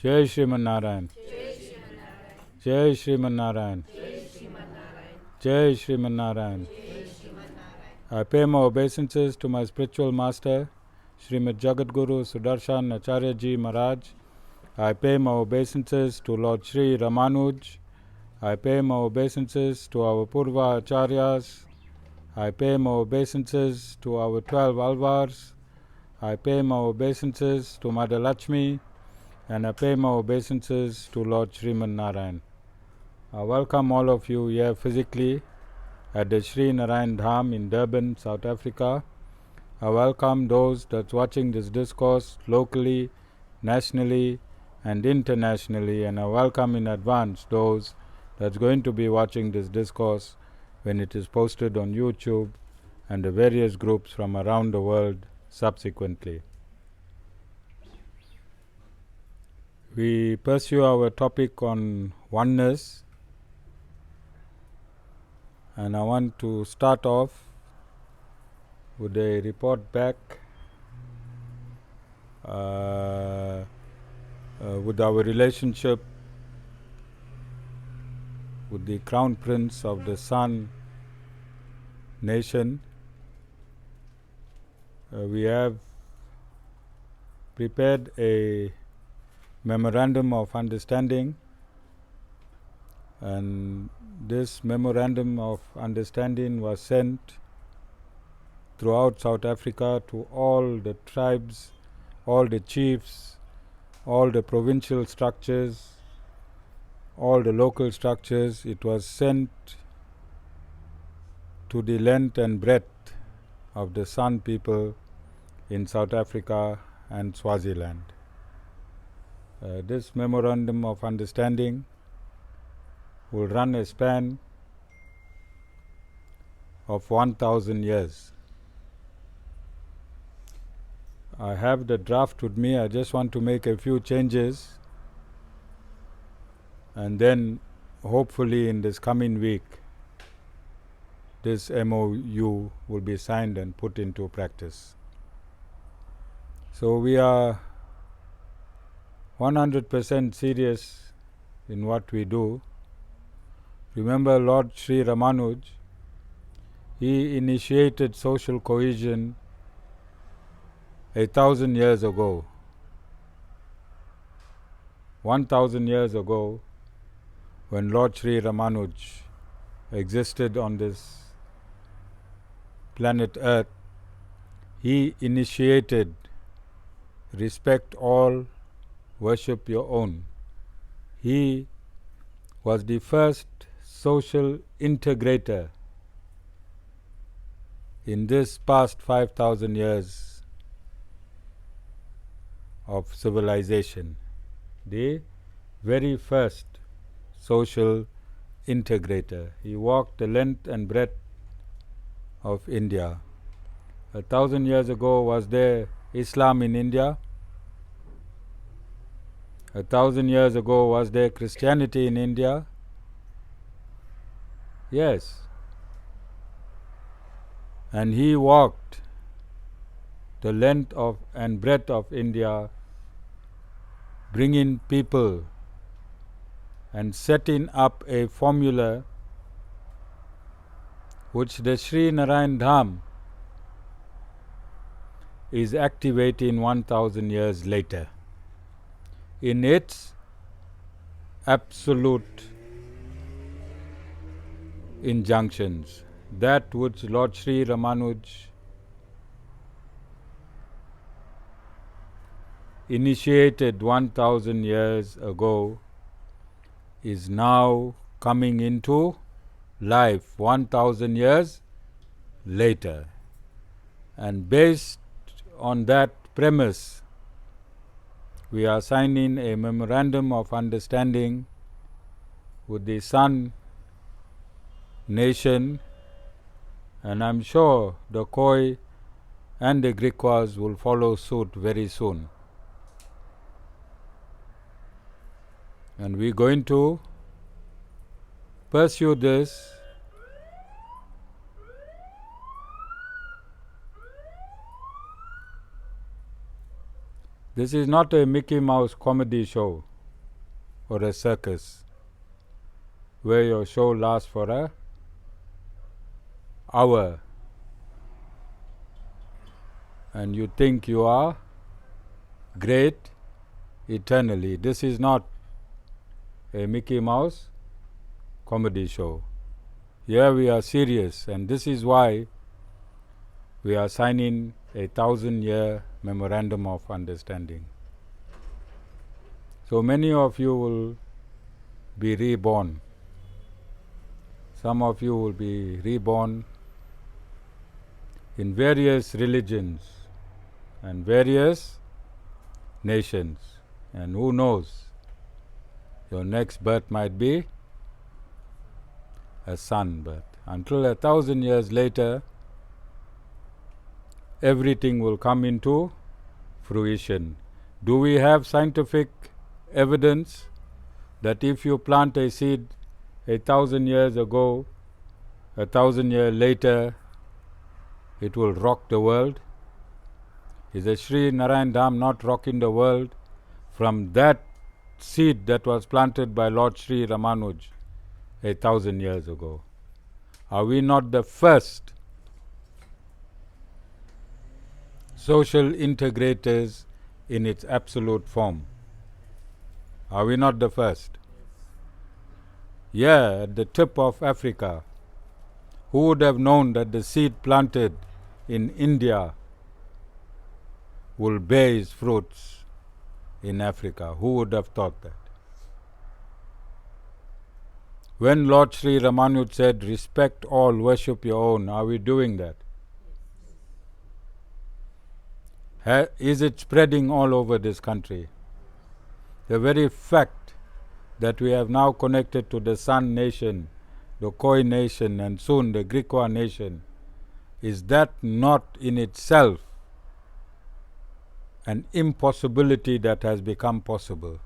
Jai Sriman Narayan. Jai Sriman Narayan. Jai Sriman Narayan. I pay my obeisances to my spiritual master, Srimad Jagadguru Sudarshan Acharya Ji Maharaj. I pay my obeisances to Lord Sri Ramanuj. I pay my obeisances to our Purva Acharyas. I pay my obeisances to our 12 Alvars. I pay my obeisances to Mother Lakshmi. And I pay my obeisances to Lord Sriman Narayan. I welcome all of you here physically at the Sri Narayan Dham in Durban, South Africa. I welcome those that's watching this discourse locally, nationally, and internationally, and I welcome in advance those that's going to be watching this discourse when it is posted on YouTube and the various groups from around the world subsequently. We pursue our topic on oneness, and I want to start off with a report back with our relationship with the Crown Prince of the Sun nation. We have prepared a memorandum of understanding, and this memorandum of understanding was sent throughout South Africa to all the tribes, all the chiefs, all the provincial structures, all the local structures. It was sent to the length and breadth of the San people in South Africa and Swaziland. This memorandum of understanding will run a span of 1,000 years. I have the draft with me. I just want to make a few changes, and then hopefully in this coming week this MOU will be signed and put into practice. So we are 100% serious in what we do. Remember Lord Sri Ramanuj, he initiated social cohesion 1,000 years ago. 1,000 years ago, when Lord Sri Ramanuj existed on this planet Earth, he initiated respect all, worship your own. He was the first social integrator in this past 5,000 years of civilization. The very first social integrator. He walked the length and breadth of India. 1,000 years ago, was there Islam in India? 1,000 years ago, was there Christianity in India? Yes. And he walked the length of and breadth of India, bringing people and setting up a formula which the Sri Narayan Dham is activating 1,000 years later in its absolute injunctions. That which Lord Sri Ramanuj initiated 1,000 years ago is now coming into life 1,000 years later. And based on that premise, we are signing a memorandum of understanding with the Sun nation, and I'm sure the Khoi and the Griquas will follow suit very soon. And we're going to pursue this This is not a Mickey Mouse comedy show. or a circus where your show lasts for an hour and you think you are great eternally. This is not a Mickey Mouse comedy show. Here we are serious, and this is why we are signing a 1,000-year memorandum of understanding. So many of you will be reborn. Some of you will be reborn in various religions and various nations. And who knows, your next birth might be a son birth. Until 1,000 years later, everything will come into fruition. Do we have scientific evidence that if you plant a seed 1,000 years ago, 1,000 years later, it will rock the world? Is the Sri Narayan Dham not rocking the world from that seed that was planted by Lord Sri Ramanuj 1,000 years ago? Are we not the first social integrators in its absolute form? Are we not the first? Yeah, at the tip of Africa. Who would have known that the seed planted in India will bear its fruits in Africa? Who would have thought that? When Lord Sri Ramanuj said, respect all, worship your own, are we doing that? Is it spreading all over this country? The very fact that we have now connected to the Sun nation, the Khoi nation, and soon the Griqua nation, is that not in itself an impossibility that has become possible?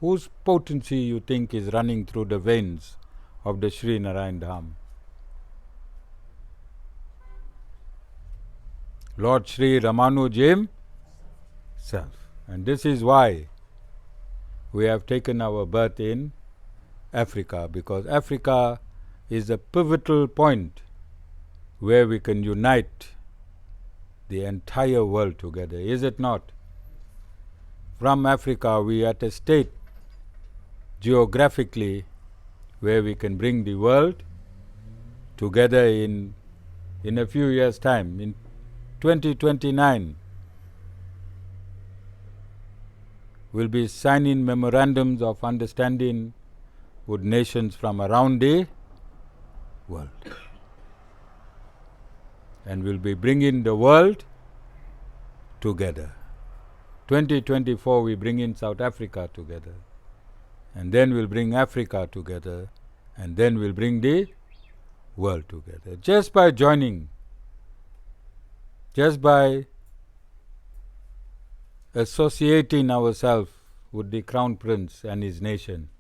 Whose potency you think is running through the veins of the Sri Narayan Dham? Lord Sri Ramanuj himself. And this is why we have taken our birth in Africa, because Africa is a pivotal point where we can unite the entire world together, is it not? From Africa we are at a state geographically where we can bring the world together in a few years' time. In 2029, we'll be signing memorandums of understanding with nations from around the world. And we'll be bringing the world together. 2024 we bring in South Africa together. And then we'll bring Africa together. And then we'll bring the world together. Just by joining, just by associating ourselves with the Crown Prince and his nation,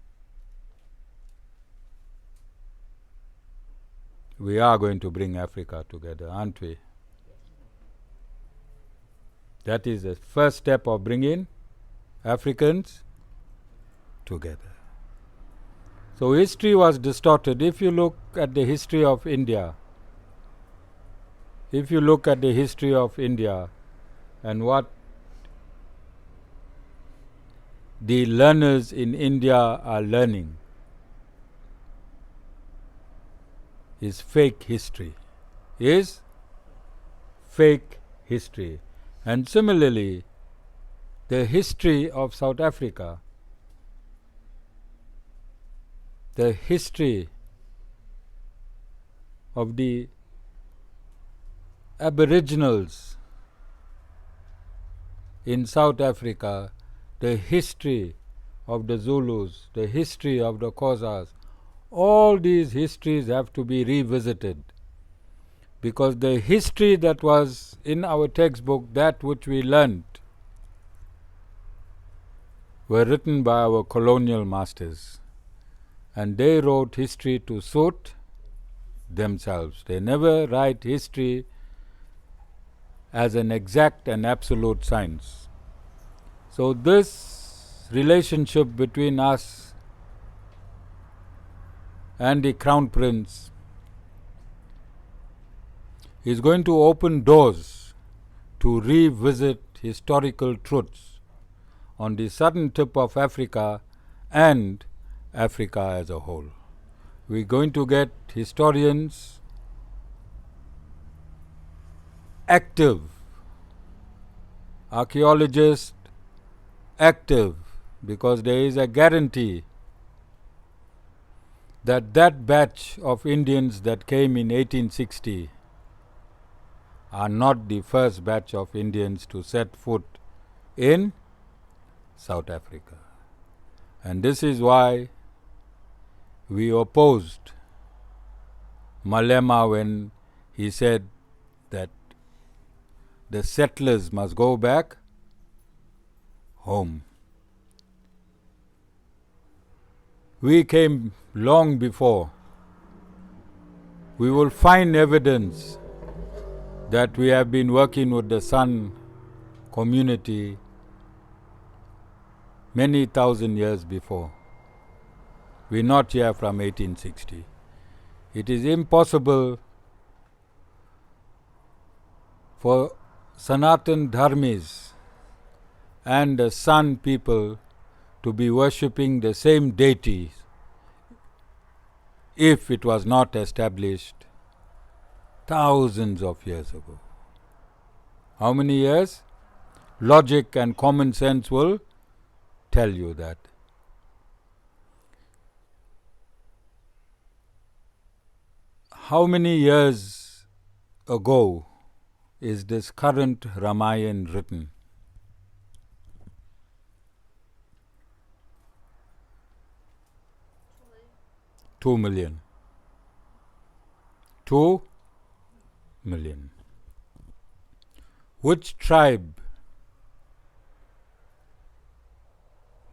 we are going to bring Africa together, aren't we? That is the first step of bringing Africans together. So history was distorted. If you look at the history of India, and what the learners in India are learning is fake history. And similarly, the history of South Africa, the history of the Aboriginals in South Africa, the history of the Zulus, the history of the Xhosas, all these histories have to be revisited, because the history that was in our textbook, that which we learnt, were written by our colonial masters, and they wrote history to suit themselves. They never write history as an exact and absolute science. So this relationship between us and the Crown Prince is going to open doors to revisit historical truths on the southern tip of Africa and Africa as a whole. We're going to get historians active, archaeologists active, because there is a guarantee that that batch of Indians that came in 1860 are not the first batch of Indians to set foot in South Africa. And this is why we opposed Malema when he said that the settlers must go back home. We came long before. We will find evidence that we have been working with the San community many thousand years before. We're not here from 1860. It is impossible for Sanatan Dharmis and the San people to be worshipping the same deities if it was not established thousands of years ago. How many years? Logic and common sense will tell you that. How many years ago is this current Ramayana written? 2 million. 2 million. Which tribe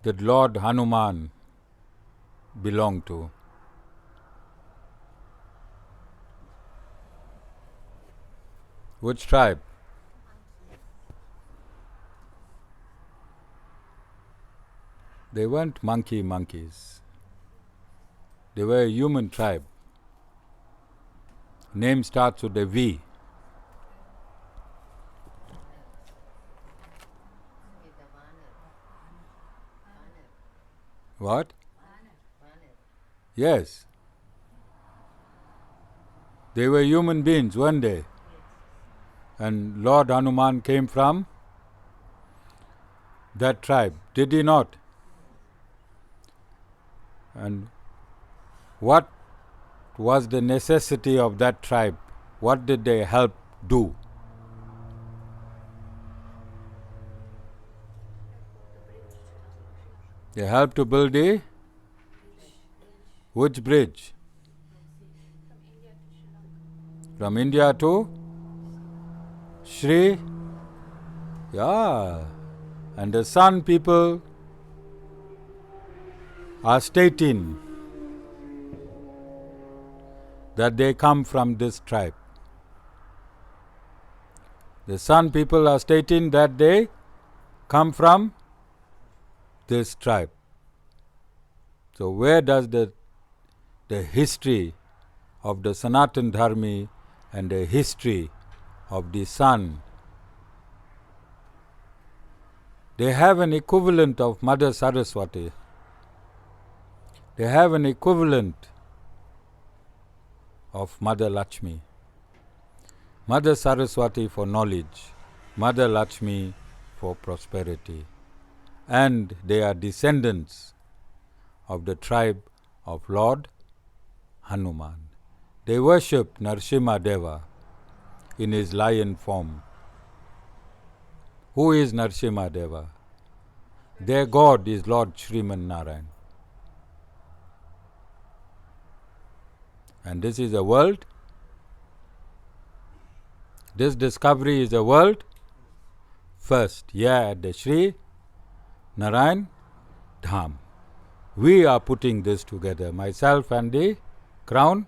did Lord Hanuman belong to? Which tribe? They weren't monkeys. They were a human tribe. Name starts with a V. What? Yes. They were human beings, weren't they? And Lord Hanuman came from that tribe, did he not? And what was the necessity of that tribe? What did they help do? They helped to build a which bridge? From India to Sri. Yeah. And the San people are stating that they come from this tribe. The San people are stating that they come from this tribe. So where does the history of the Sanatan Dharma and the history of the San? They have an equivalent of Mother Saraswati. They have an equivalent of Mother Lakshmi. Mother Saraswati for knowledge, Mother Lakshmi for prosperity. And they are descendants of the tribe of Lord Hanuman. They worship Narasimha Deva in his lion form. Who is Narasimha Deva? Their God is Lord Sri Narayan. And this is a world. This discovery is a world first. Yeah, at the Sri Narayan Dham. We are putting this together, myself and the Crown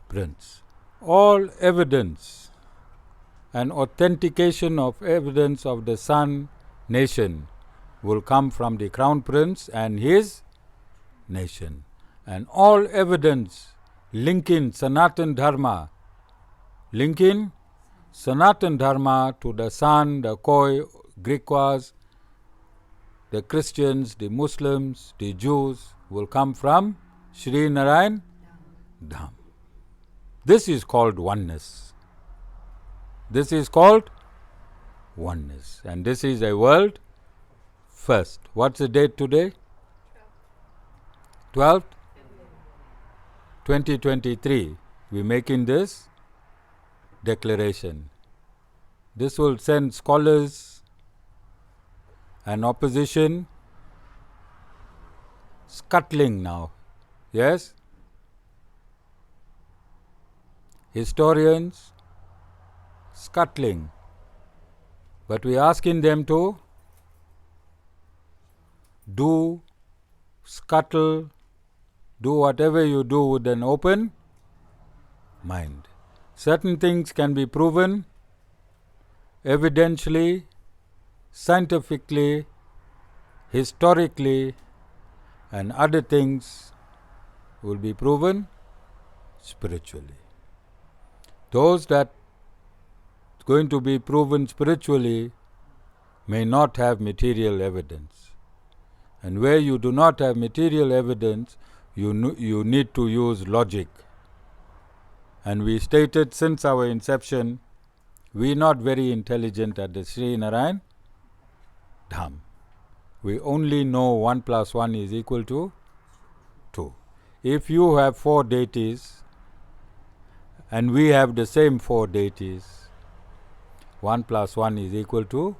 Prince. All evidence and authentication of evidence of the San nation will come from the Crown Prince and his nation. And all evidence linking Sanatan Dharma, linking Sanatan Dharma to the San, the Khoi, Griquas, the Christians, the Muslims, the Jews will come from Sri Narayan Dham. This is called oneness. This is called oneness. And this is a world first. What's the date today? 12th? 2023. We're making this declaration. This will send scholars and opposition scuttling now. Yes? Historians scuttling. But we're asking them to scuttle, do whatever you do with an open mind. Certain things can be proven evidentially, scientifically, historically, and other things will be proven spiritually. Those that are going to be proven spiritually may not have material evidence. And where you do not have material evidence, you need to use logic. And we stated since our inception, we are not very intelligent at the Sri Narayan Dham. We only know 1 plus 1 is equal to 2. If you have 4 deities and we have the same 4 deities, 1 plus 1 is equal to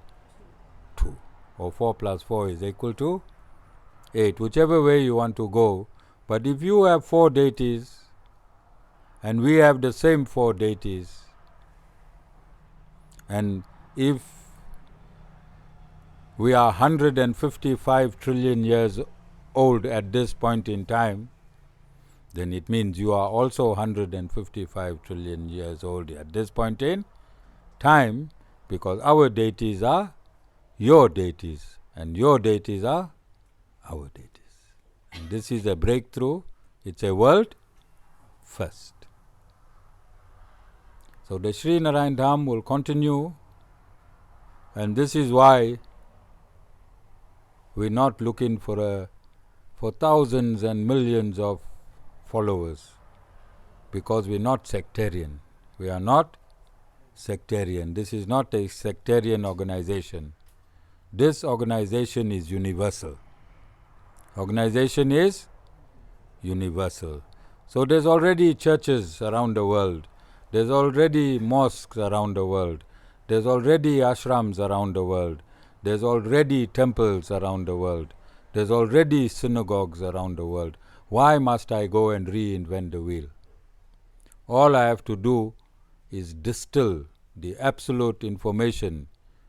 2. Or 4 plus 4 is equal to 8. Whichever way you want to go. But if you have 4 deities and we have the same 4 deities, and if we are 155 trillion years old at this point in time, then it means you are also 155 trillion years old at this point in time, because our deities are your deities and your deities are our deities. And this is a breakthrough. It's a world first. So the Sri Narayan Dham will continue, and this is why we're not looking for thousands and millions of followers, because we're not sectarian. We are not sectarian. This is not a sectarian organization. This organization is universal. Organization is universal. So there's already churches around the world. There's already mosques around the world. There's already ashrams around the world. There's already temples around the world. There's already synagogues around the world. Why must I go and reinvent the wheel? All I have to do is distill the absolute information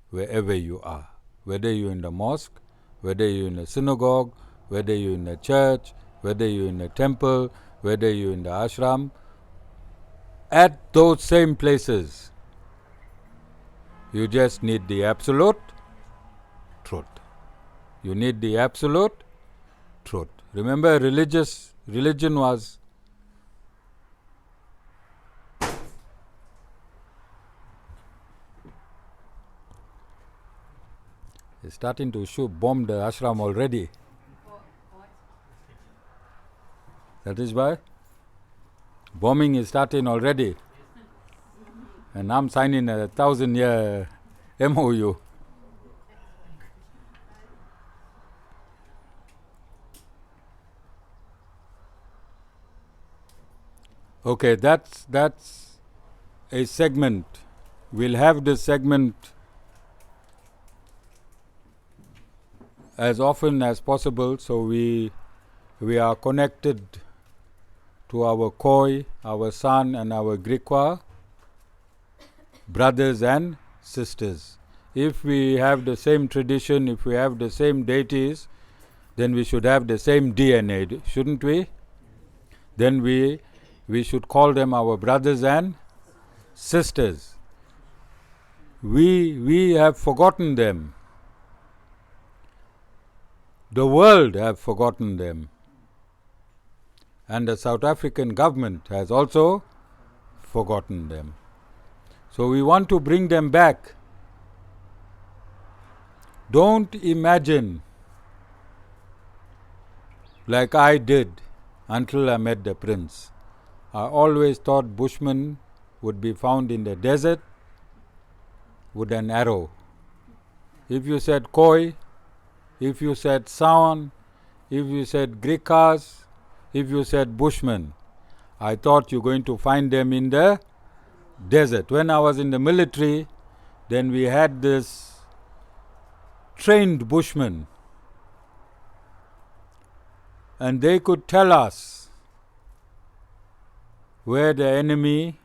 wherever you are. Whether you're in the mosque, whether you're in a synagogue, whether you're in a church, whether you're in a temple, whether you're in the ashram, at those same places, you just need the absolute truth. You need the absolute truth. Remember, religion was it's starting to bomb the ashram already. That is why bombing is starting already. And I'm signing a 1,000-year MOU. Okay, that's a segment. We'll have this segment as often as possible, so we are connected to our Khoi, our San and our Griqua brothers and sisters. If we have the same tradition, if we have the same deities, then we should have the same DNA, shouldn't we? Then we should call them our brothers and sisters. We have forgotten them. The world have forgotten them. And the South African government has also forgotten them. So we want to bring them back. Don't imagine, like I did until I met the prince. I always thought Bushmen would be found in the desert with an arrow. If you said Khoi, if you said Sawan, if you said Grikas, if you said Bushmen, I thought you're going to find them in the desert. When I was in the military, then we had this trained Bushmen, and they could tell us where the enemy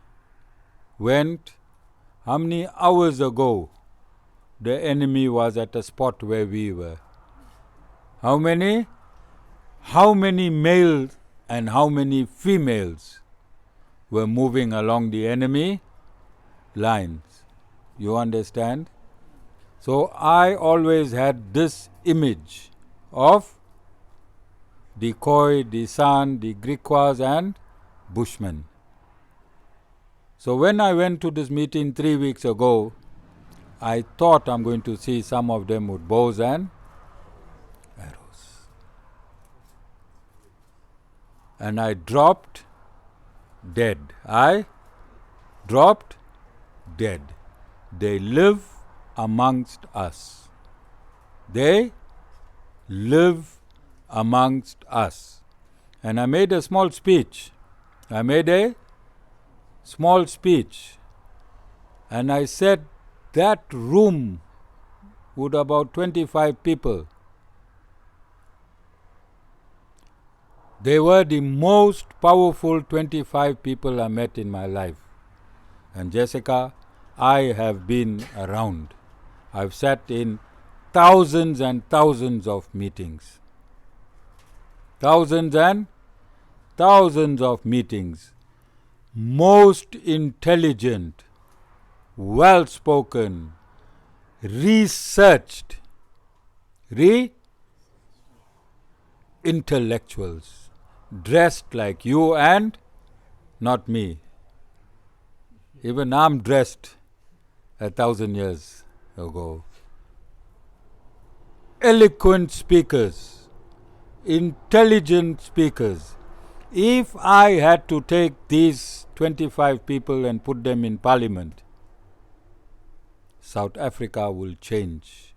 went, how many hours ago the enemy was at a spot where we were. How many males and how many females were moving along the enemy lines. You understand? So I always had this image of the Khoi, the San, the Griquas and Bushmen. So when I went to this meeting 3 weeks ago, I thought I'm going to see some of them with bows and arrows. And I dropped dead. I dropped dead. They live amongst us. They live amongst us. And I made a small speech. And I said that room would about 25 people. They were the most powerful 25 people I met in my life. And Jessica, I have been around. I've sat in thousands and thousands of meetings. Thousands and thousands of meetings. Most intelligent, well-spoken, researched, intellectuals, dressed like you and not me. Even I'm dressed 1,000 years ago. Eloquent speakers, intelligent speakers. If I had to take these 25 people and put them in parliament, South Africa will change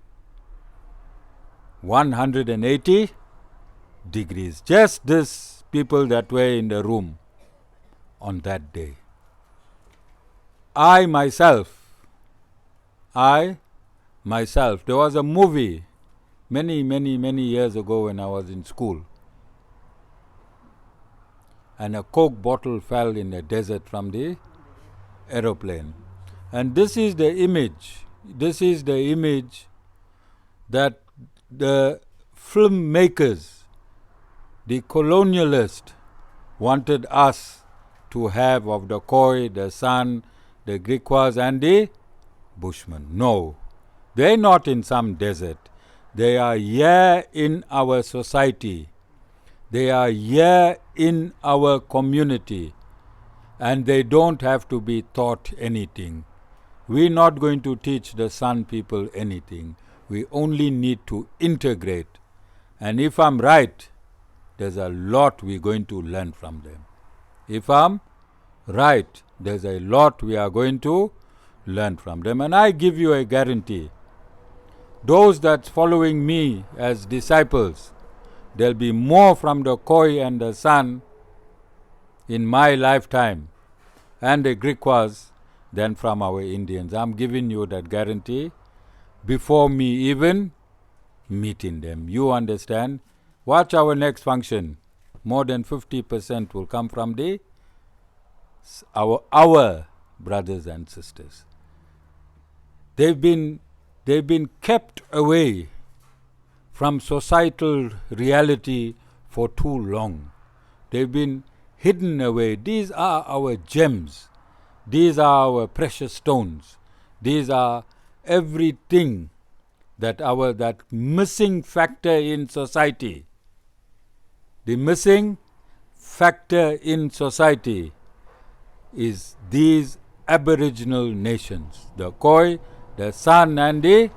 180 degrees. Just these people that were in the room on that day. I myself, there was a movie many years ago when I was in school, and a Coke bottle fell in the desert from the aeroplane. And this is the image that the filmmakers, the colonialists, wanted us to have of the Khoi, the San, the Griquas and the Bushmen. No, they're not in some desert. They are here in our society. They are here in our community. And they don't have to be taught anything. We're not going to teach the San people anything. We only need to integrate. And if I'm right, there's a lot we're going to learn from them. If I'm right, there's a lot we are going to learn from them. And I give you a guarantee. Those that's following me as disciples, there'll be more from the Khoi and the San in my lifetime and the Griquas than from our Indians. I'm giving you that guarantee before me even meeting them. You understand? Watch our next function. More than 50% will come from our brothers and sisters. They've been kept away from societal reality for too long. They've been hidden away. These are our gems. These are our precious stones. These are everything that missing factor in society. The missing factor in society is these Aboriginal nations, the Khoi, the San and the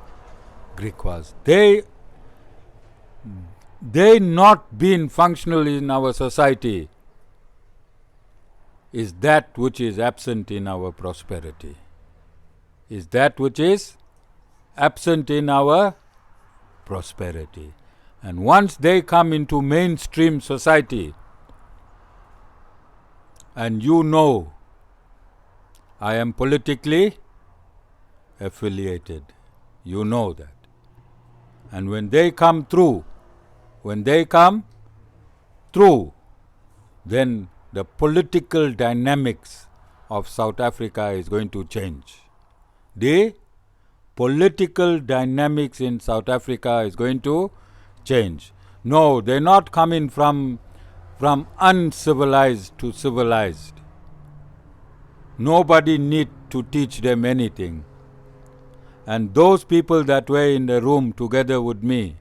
Griquas. They not being functional in our society is that which is absent in our prosperity. Is that which is absent in our prosperity. And once they come into mainstream society, and you know, I am politically affiliated, you know that. And when they come through, then the political dynamics of South Africa is going to change. The political dynamics in South Africa is going to change. No, they're not coming from uncivilized to civilized. Nobody need to teach them anything. And those people that were in the room together with me,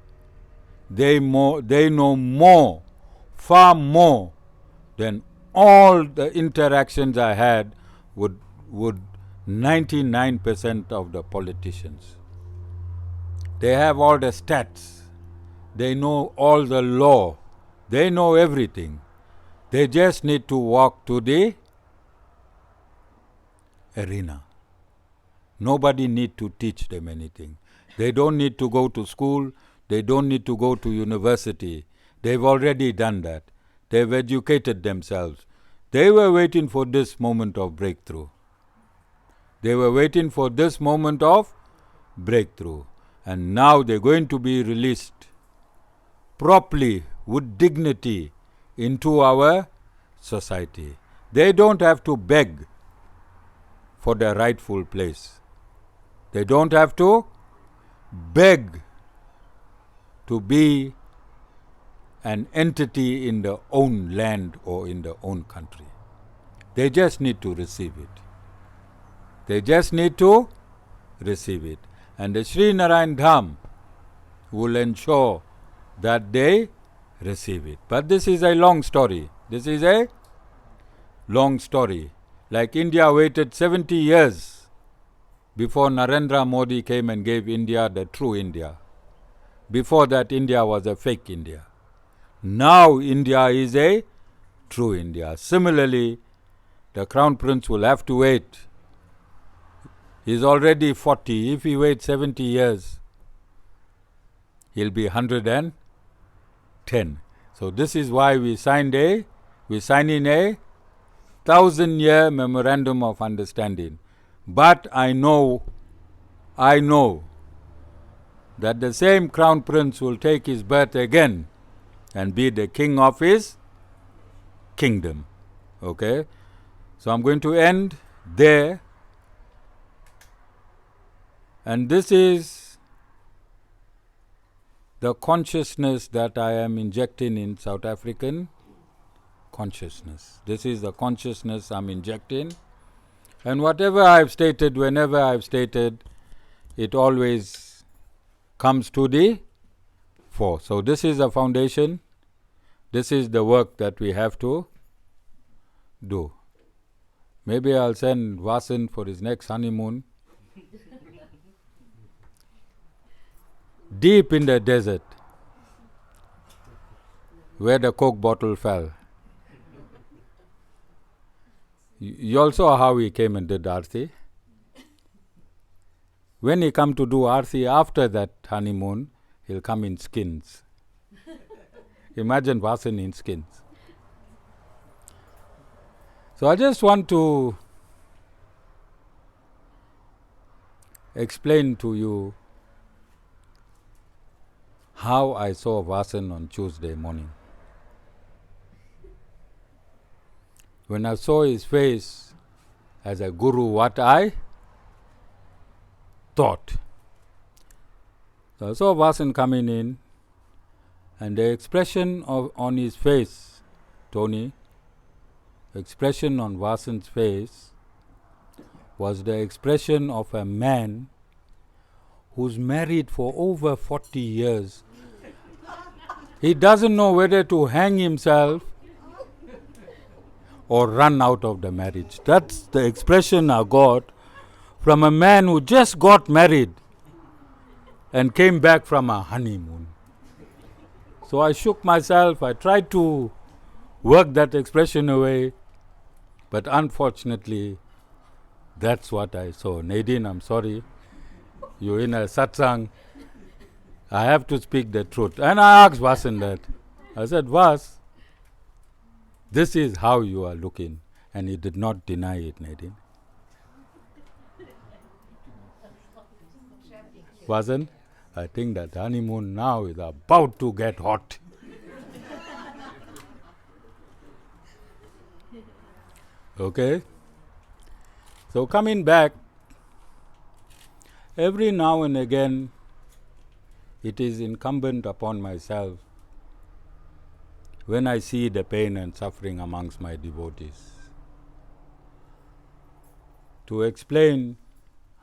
they know more, far more than all the interactions I had with 99% of the politicians. They have all the stats. They know all the law. They know everything. They just need to walk to the arena. Nobody need to teach them anything. They don't need to go to school. They don't need to go to university. They've already done that. They've educated themselves. They were waiting for this moment of breakthrough. They were waiting for this moment of breakthrough. And now they're going to be released properly, with dignity, into our society. They don't have to beg for their rightful place. They don't have to beg to be an entity in their own land or in their own country. They just need to receive it. They just need to receive it. And the Sri Narayan Dham will ensure that they receive it. But this is a long story. This is a long story. Like India waited 70 years before Narendra Modi came and gave India the true India. Before that, India was a fake India. Now India is a true India. Similarly, the Crown Prince will have to wait. He's already 40. If he waits 70 years, he'll be 110. So this is why we sign in a 1,000-year memorandum of understanding. But I know that the same Crown Prince will take his birth again and be the king of his kingdom. Okay? So I'm going to end there. And this is the consciousness that I am injecting in South African consciousness. This is the consciousness I'm injecting. And whatever I've stated, whenever I've stated, it always comes to the fore. So this is the foundation. This is the work that we have to do. Maybe I'll send Vasan for his next honeymoon deep in the desert where the Coke bottle fell. You all saw how he came and did Aarti. When he come to do Aarti after that honeymoon, he'll come in skins. Imagine Vasan in skins. So I just want to explain to you how I saw Vasan on Tuesday morning. When I saw his face as a guru, what I thought. So I saw Vasan coming in, and the expression on his face, Tony, expression on Vasan's face was the expression of a man who's married for over 40 years. He doesn't know whether to hang himself or run out of the marriage. That's the expression I got from a man who just got married and came back from a honeymoon. So I shook myself. I tried to work that expression away, but unfortunately, that's what I saw. Nadine, I'm sorry. You're in a satsang. I have to speak the truth. And I asked Vasan that. I said, Vas, this is how you are looking. And he did not deny it, Nadine. Vasan, I think that honeymoon now is about to get hot. Okay? So coming back, every now and again, it is incumbent upon myself when I see the pain and suffering amongst my devotees to explain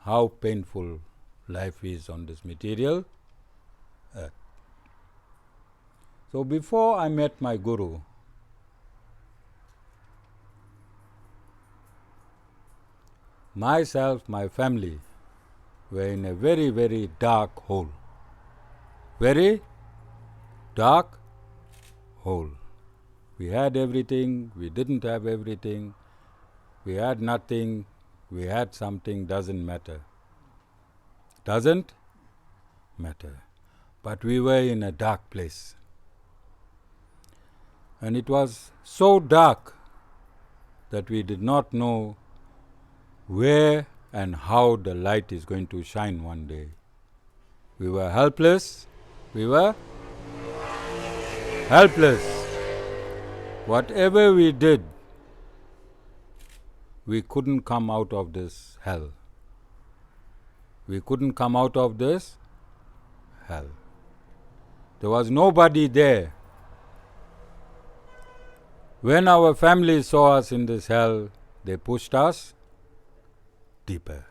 how painful life is on this material earth. So before I met my Guru, myself, my family were in a very, very dark hole. Very dark hole. We had everything, we didn't have everything, we had nothing, we had something, doesn't matter. Doesn't matter. But we were in a dark place. And it was so dark that we did not know where and how the light is going to shine one day. We were helpless. We were helpless. Whatever we did, we couldn't come out of this hell. We couldn't come out of this hell. There was nobody there. When our family saw us in this hell, they pushed us deeper.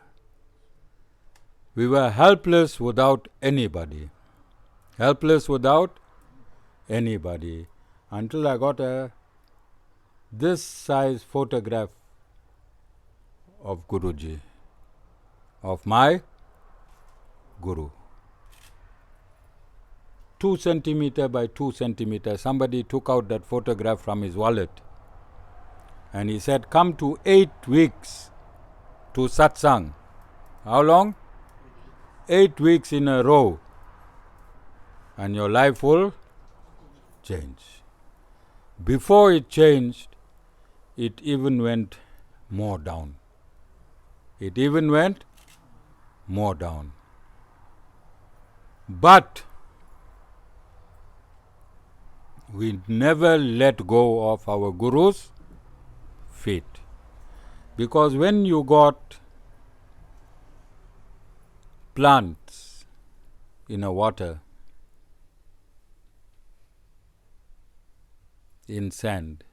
We were helpless without anybody. Helpless without anybody. Until I got this size photograph of Guruji, of my Guru. 2 centimeter by 2 centimeter. Somebody took out that photograph from his wallet and he said, come to 8 weeks to satsang. How long? 8 weeks in a row. And your life will change. Before it changed, it even went more down. It even went more down. But we never let go of our Guru's feet. Because when you got plants in a water, in sand,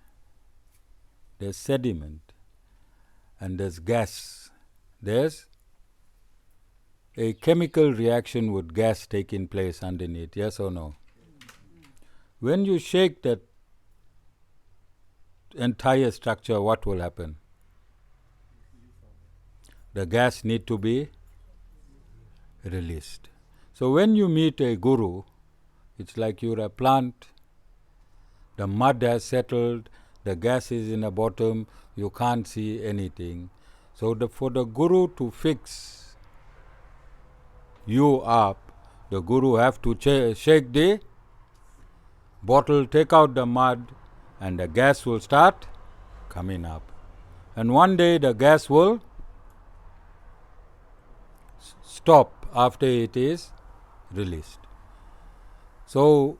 there's sediment and there's gas. There's a chemical reaction with gas taking place underneath, yes or no? When you shake that entire structure, what will happen? The gas need to be released. So when you meet a Guru, it's like you're a plant, the mud has settled, the gas is in the bottom, you can't see anything. So for the Guru to fix you up, the Guru have to shake the bottle, take out the mud, and the gas will start coming up. And one day the gas will stop after it is released. So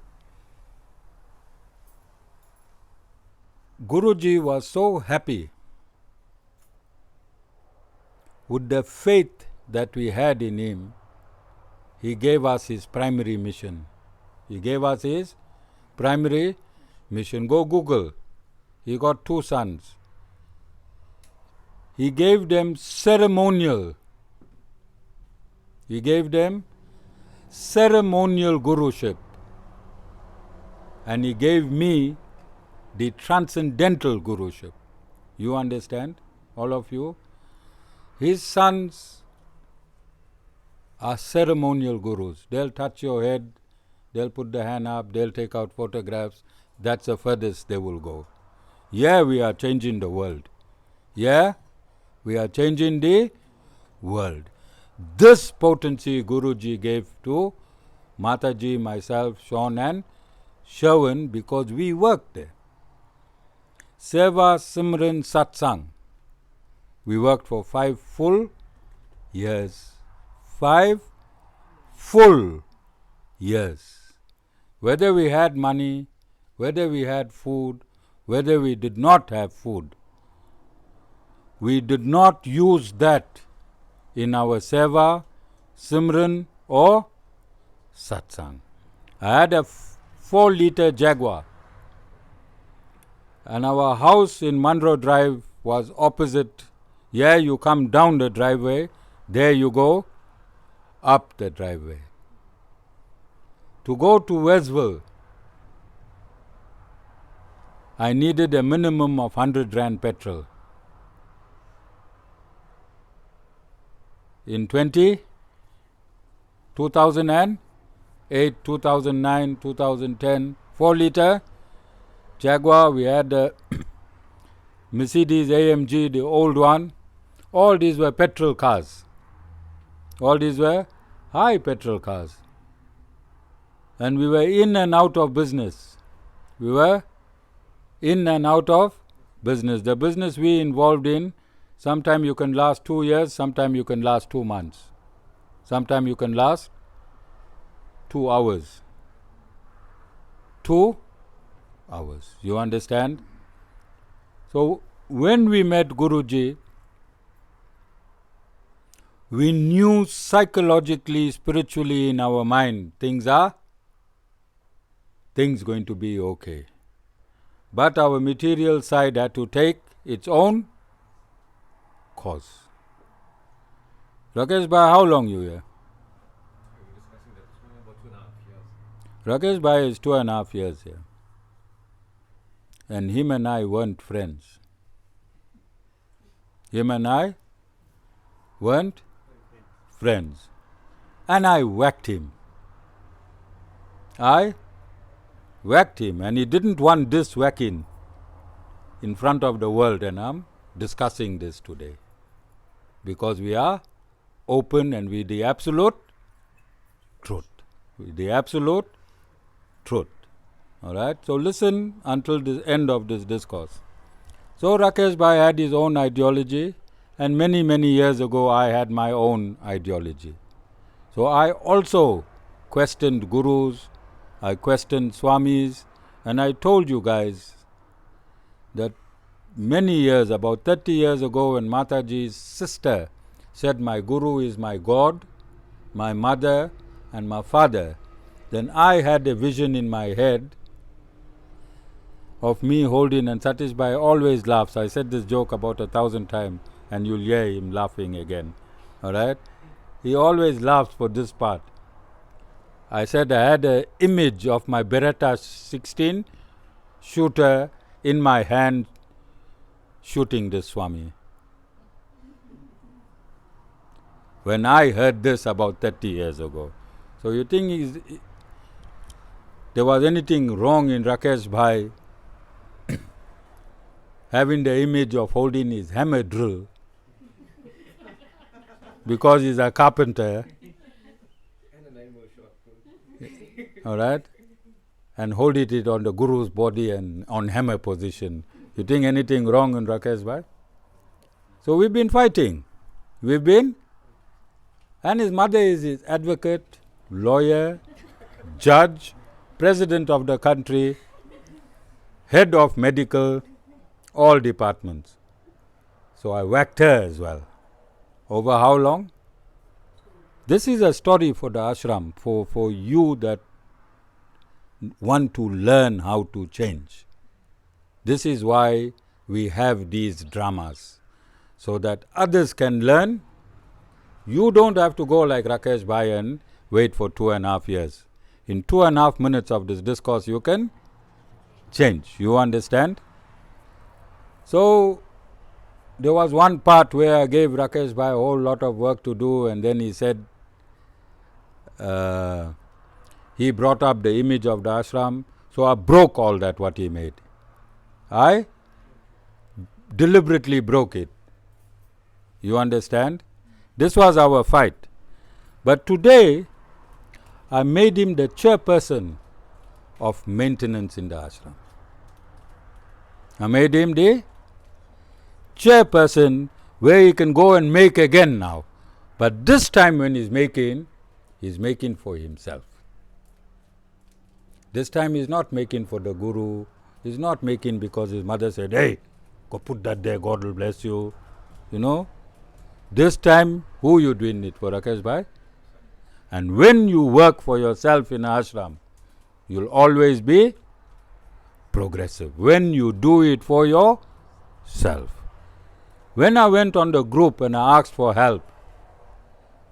Guruji was so happy with the faith that we had in him. He gave us his primary mission. He gave us his primary mission. Go Google. He got 2 sons. He gave them ceremonial. He gave them ceremonial guruship. And he gave me the transcendental guruship. You understand, all of you? His sons are ceremonial gurus. They'll touch your head, they'll put the hand up, they'll take out photographs. That's the furthest they will go. Yeah, we are changing the world. Yeah, we are changing the world. This potency Guruji gave to Mataji, myself, Sean and Sherwin because we worked there. Seva Simran Satsang. We worked for 5 full years. 5 full years. Whether we had money, whether we had food, whether we did not have food, we did not use that in our Seva, Simran or Satsang. I had a 4-liter Jaguar and our house in Monroe Drive was opposite. Yeah, you come down the driveway, there you go, up the driveway. To go to Westville, I needed a minimum of 100 Rand petrol. In 2008, 2009, 2010, 4-liter Jaguar, we had the Mercedes AMG, the old one. All these were petrol cars. All these were high petrol cars. And we were in and out of business. We were in and out of business. The business we involved in, sometime you can last 2 years, sometime you can last 2 months. Sometime you can last 2 hours. 2 hours. You understand? So, when we met Guruji, we knew psychologically, spiritually in our mind, things going to be okay. But our material side had to take its own course. Rakesh Bhai, how long you here? Rakesh Bhai is 2.5 years here. And him and I weren't friends. Him and I weren't friends. And I whacked him. I whacked him, and he didn't want this whacking in front of the world, and I'm discussing this today. Because we are open and with the absolute truth. With the absolute truth. Alright, so listen until the end of this discourse. So Rakesh Bhai had his own ideology, and many, many years ago I had my own ideology. So I also questioned gurus, I questioned swamis, and I told you guys that many years, about 30 years ago, when Mataji's sister said my guru is my God, my mother and my father, then I had a vision in my head of me holding, and Satish Bhai always laughs. I said this joke about 1,000 times and you'll hear him laughing again. Alright? He always laughs for this part. I said I had an image of my Beretta 16 shooter in my hand shooting this Swami. When I heard this about 30 years ago. So you think there was anything wrong in Rakesh Bhai having the image of holding his hammer drill because he's a carpenter. Alright? And hold it on the Guru's body and on hammer position. You think anything wrong in Rakesh Bhai? So we've been fighting. And his mother is his advocate, lawyer, judge, president of the country, head of medical, all departments. So I whacked her as well. Over how long? This is a story for the ashram, for you that want to learn how to change. This is why we have these dramas, so that others can learn. You don't have to go like Rakesh Bhai and wait for 2.5 years. In 2.5 minutes of this discourse, you can change. You understand? So, there was one part where I gave Rakesh Bhai a whole lot of work to do, and then he said, he brought up the image of the ashram, so I broke all that what he made. I deliberately broke it. You understand? This was our fight. But today, I made him the chairperson of maintenance in the ashram. I made him the chairperson where he can go and make again now. But this time when he's making for himself. This time he's not making for the guru. He's not making because his mother said, hey, go put that there, God will bless you. You know. This time, who you doing it for, Rakesh Bhai? And when you work for yourself in ashram, you'll always be progressive. When you do it for yourself. When I went on the group and I asked for help,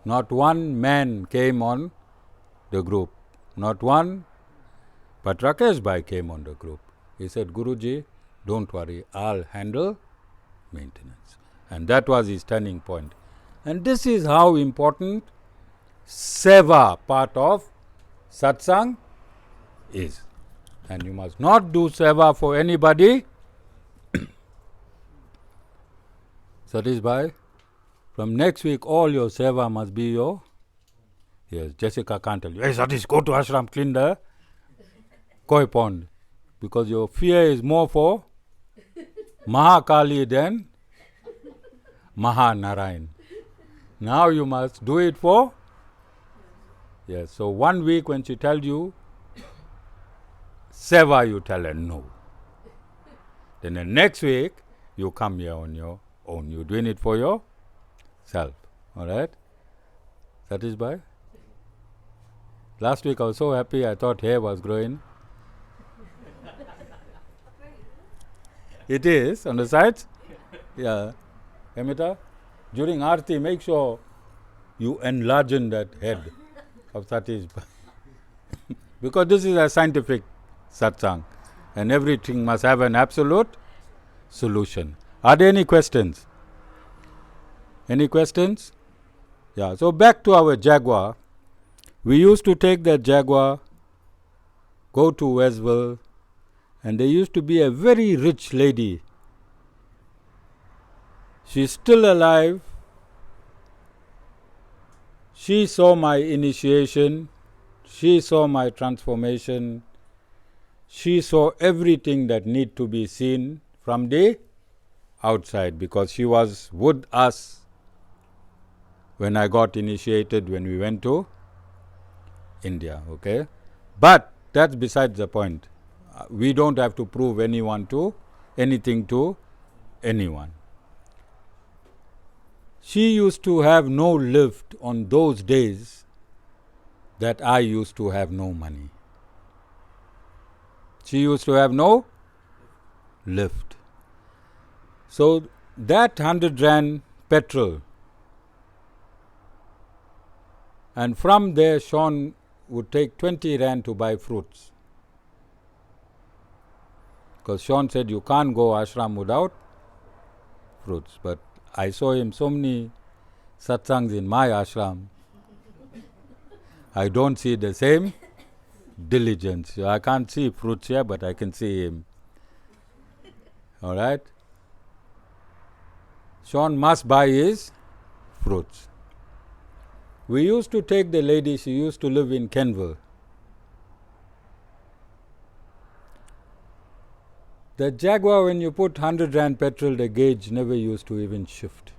not one man came on the group. Not one. But Rakesh Bhai came on the group. He said, Guruji, don't worry, I'll handle maintenance. And that was his turning point. And this is how important seva part of satsang is. And you must not do seva for anybody. Satish Bhai, from next week all your seva must be your. Yes, Jessica can't tell you, hey Satish, go to ashram, clean the koi pond. Because your fear is more for Mahakali than Narayan. Now you must do it for. Yes, so 1 week when she tells you seva, you tell her no. Then the next week you come here on your own. You're doing it for yourself. Alright? Satish Bhai? Last week I was so happy, I thought hair was growing. It is on the sides? Yeah. Amita, during Aarti, make sure you enlarge that head of Satish. Because this is a scientific satsang and everything must have an absolute solution. Are there any questions? Any questions? Yeah, so back to our Jaguar. We used to take that Jaguar, go to Westville, and there used to be a very rich lady. She's still alive. She saw my initiation. She saw my transformation. She saw everything that need to be seen from the outside because she was with us when I got initiated when we went to India. Okay, but that's besides the point. We don't have to prove anything to anyone. She used to have no lift on those days that I used to have no money. She used to have no lift. So that 100 Rand petrol, and from there Sean would take 20 Rand to buy fruits. Because Sean said you can't go ashram without fruits. But I saw him so many satsangs in my ashram. I don't see the same diligence. I can't see fruits here, but I can see him. Alright? Sean must buy his fruits. We used to take the lady, she used to live in Kenville. The Jaguar, when you put 100 Rand petrol, the gauge never used to even shift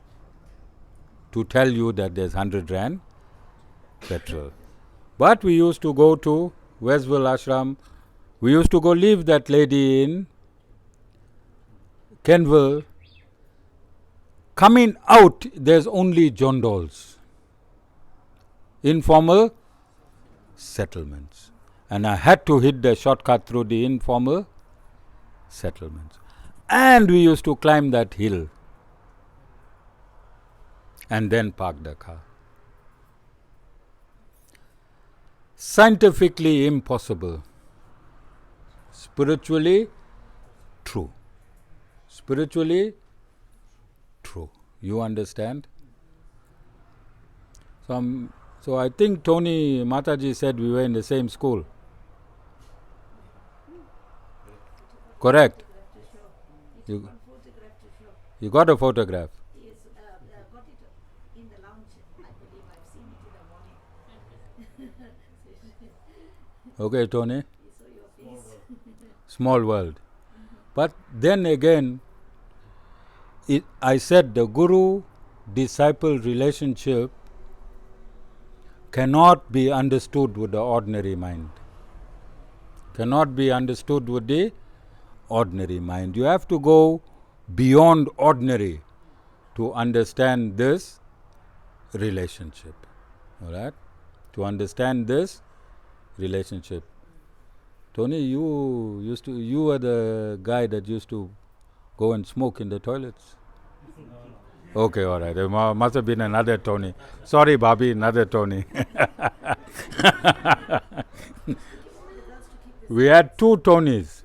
to tell you that there's 100 Rand petrol. But we used to go to Westville Ashram. We used to go leave that lady in Kenville. Coming out, there's only jondals, informal settlements. And I had to hit the shortcut through the informal settlements. And we used to climb that hill and then park the car. Scientifically impossible. Spiritually true. Spiritually true. You understand? So I think Tony Mataji said we were in the same school. Correct? You got a photograph? Yes, got it in the lounge. I believe I've seen it in the morning. Okay, Tony. So your face. Small world. But then again, I said the guru-disciple relationship cannot be understood with the ordinary mind. Cannot be understood with the ordinary mind. You have to go beyond ordinary to understand this relationship. All right? To understand this relationship. Tony, you were the guy that used to go and smoke in the toilets. Okay, all right. There must have been another Tony. Sorry, Bobby, another Tony. We had two Tonys.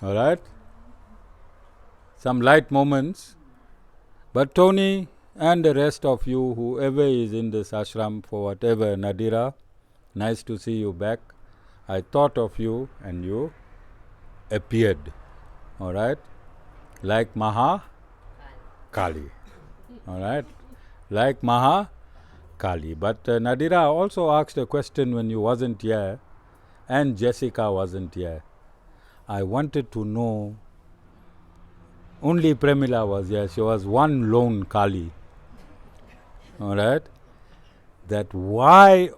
All right? Some light moments. But Tony and the rest of you, whoever is in this ashram for whatever, Nadira, nice to see you back. I thought of you and you appeared. All right? Like Maha Kali. All right? Like Maha Kali. But Nadira also asked a question when you wasn't here and Jessica wasn't here. I wanted to know, only Premila was here. She was one lone Kali. All right? That why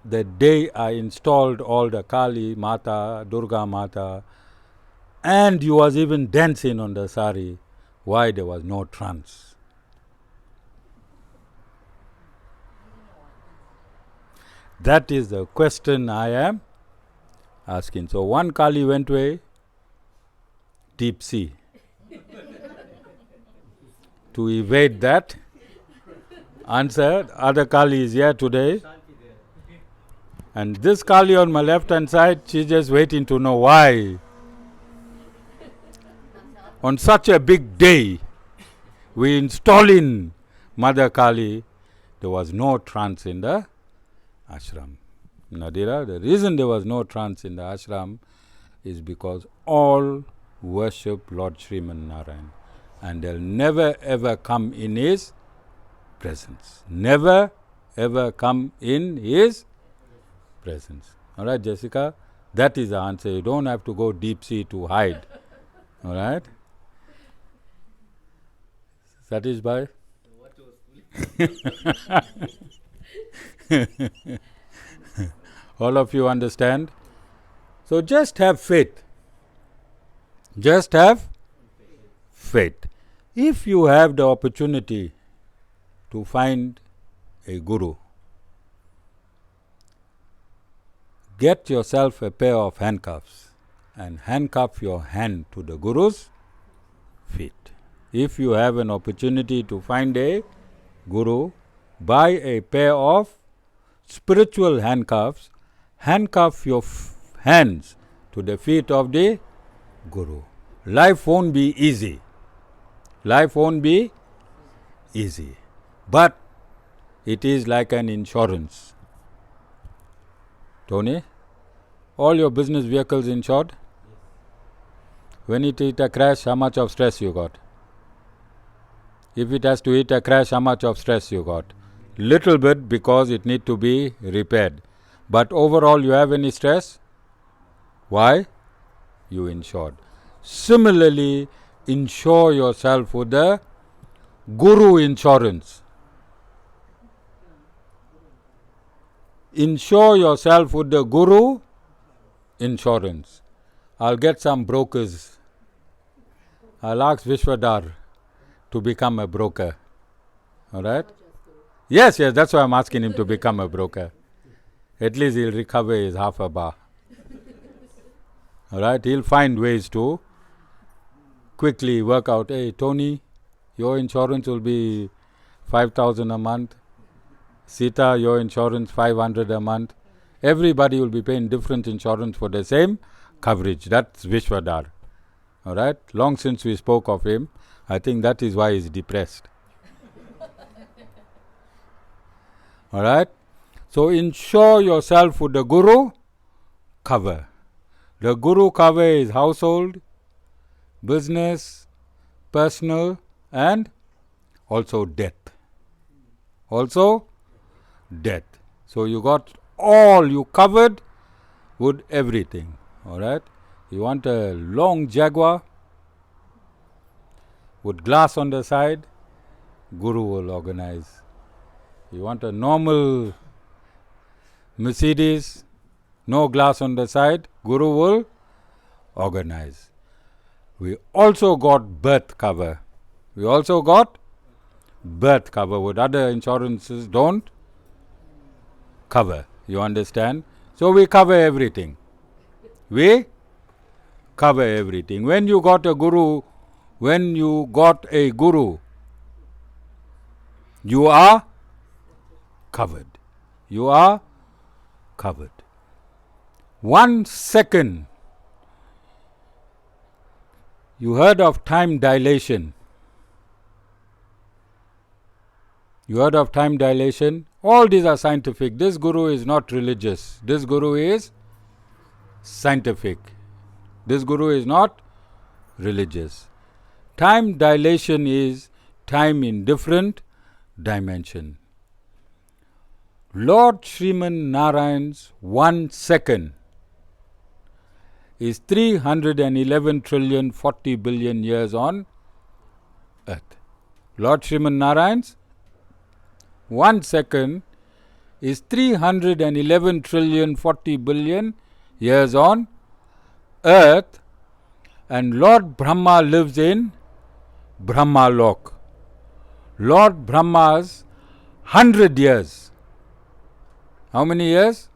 the day I installed all the Kali, Mata, Durga Mata, and you was even dancing on the sari, why there was no trance? That is the question I am asking. So one Kali went away, deep sea. To evade that answer, other Kali is here today. And this Kali on my left hand side, she's just waiting to know why. On such a big day, we installing Mother Kali, there was no trance in the ashram. Nadira, the reason there was no trance in the ashram is because all worship Lord Sriman Narayan. And they'll never ever come in his presence. Never ever come in his presence. All right, Jessica? That is the answer. You don't have to go deep sea to hide. All right? Satisfied? All of you understand? So just have faith. Just have faith. If you have the opportunity to find a guru, get yourself a pair of handcuffs and handcuff your hand to the guru's feet. If you have an opportunity to find a guru, buy a pair of spiritual handcuffs, handcuff your hands to the feet of the guru. Life won't be easy. Life won't be easy. But it is like an insurance. Tony, all your business vehicles insured? When it hit a crash, how much of stress you got? If it has to hit a crash, how much of stress you got? Little bit, because it need to be repaired. But overall, you have any stress? Why? You insured. Similarly, insure yourself with the guru insurance. Insure yourself with the guru insurance. I'll get some brokers. I'll ask Vishwadhar to become a broker. All right? Yes, that's why I'm asking him to become a broker. At least he'll recover his half a bar. All right? He'll find ways to quickly work out, hey, Tony, your insurance will be 5,000 a month. Sita, your insurance 500 a month. Everybody will be paying different insurance for the same coverage. That's Vishwadhar. All right? Long since we spoke of him, I think that is why he's depressed. All right? So insure yourself with the Guru cover. The Guru cover is household, business, personal, and also death. Also death. So you got all, you covered with everything. All right? You want a long Jaguar with glass on the side, Guru will organize. You want a normal Mercedes, no glass on the side, Guru will organize. We also got birth cover. We also got birth cover, what other insurances don't cover. You understand? So we cover everything. We cover everything. When you got a Guru, you are covered. You are covered. 1 second. You heard of time dilation. You heard of time dilation? All these are scientific. This Guru is not religious. This Guru is scientific. This Guru is not religious. Time dilation is time in different dimension. Lord Sriman Narayan's 1 second is 311 trillion 40 billion years on earth. Lord Sriman Narayan's 1 second is 311 trillion 40 billion years on earth, and Lord Brahma lives in Brahma Lok. Lord Brahma's 100 years. How many years?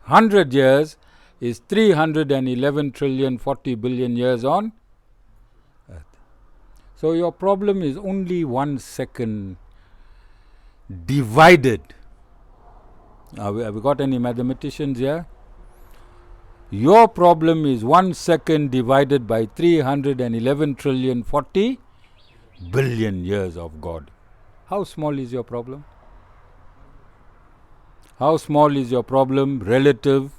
100 years is 311 trillion 40 billion years on earth. So your problem is only 1 second divided. Have we got any mathematicians here? Your problem is 1 second divided by 311 trillion 40 billion years of God. How small is your problem? How small is your problem relative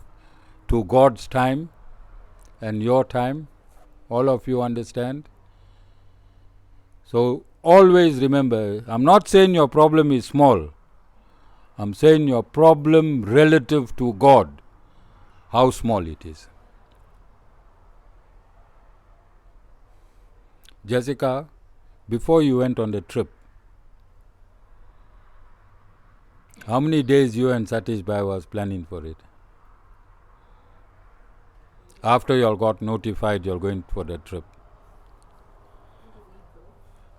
to God's time and your time? All of you understand? So always remember, I'm not saying your problem is small. I'm saying your problem relative to God, how small it is. Jessica, before you went on the trip, how many days you and Satish Bhai was planning for it? After you all got notified you're going for the trip.